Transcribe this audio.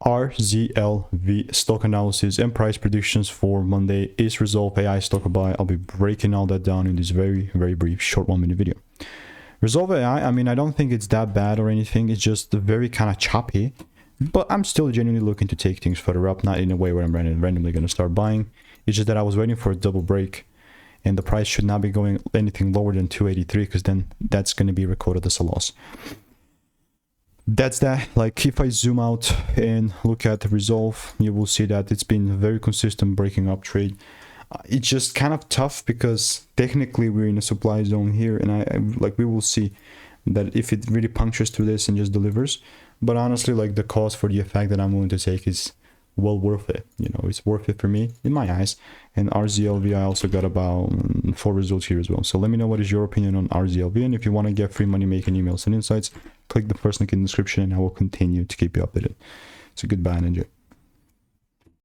RZLV stock analysis and price predictions for Monday. Is Rezolve AI stock a buy? I'll be breaking all that down in this very brief short 1-minute video. Rezolve AI, I mean, I don't think it's that bad or anything. It's just very kind of choppy, but I'm still genuinely looking to take things further up, not in a way where I'm randomly going to start buying. It's just that I was waiting for a double break, and the price should not be going anything lower than 283, because then that's going to be recorded as a loss. That's that. Like, if I zoom out and look at the Rezolve, you will see that it's been a very consistent breaking up trade. It's just kind of tough because technically we're in a supply zone here, and like we will see that if it really punctures through this and just delivers. But honestly, like, the cost for the effect that I'm willing to take is well worth it. You know, it's worth it for me in my eyes. And RZLV, I also got about 4 results here as well. So let me know what is your opinion on RZLV, and if you want to get free money making emails and insights, click the first link in the description and I will continue to keep you updated. So goodbye and enjoy.